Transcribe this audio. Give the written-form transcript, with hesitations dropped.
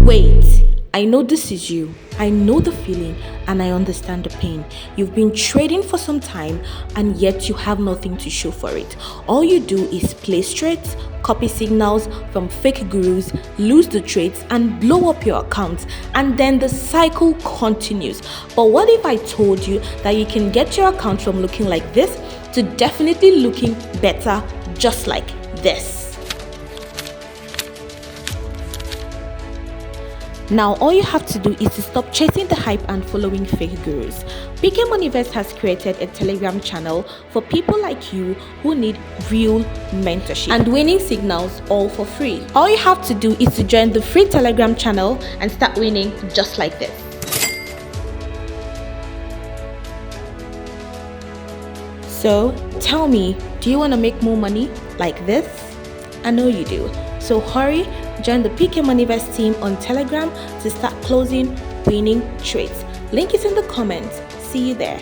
Wait, I know this is you. I know the feeling and I understand the pain. You've been trading for some time and yet you have nothing to show for it. All you do is play straight, copy signals from fake gurus, lose the trades and blow up your accounts, and then the cycle continues. But what if I told you that you can get your account from looking like this to definitely looking better just like this? Now, all you have to do is to stop chasing the hype and following fake gurus. PK Moneyverse has created a Telegram channel for people like you who need real mentorship and winning signals all for free. All you have to do is to join the free Telegram channel and start winning just like this. So, tell me, do you want to make more money like this? I know you do. So hurry, join the PK Moneyverse team on Telegram to start closing winning trades. Link is in the comments. See you there.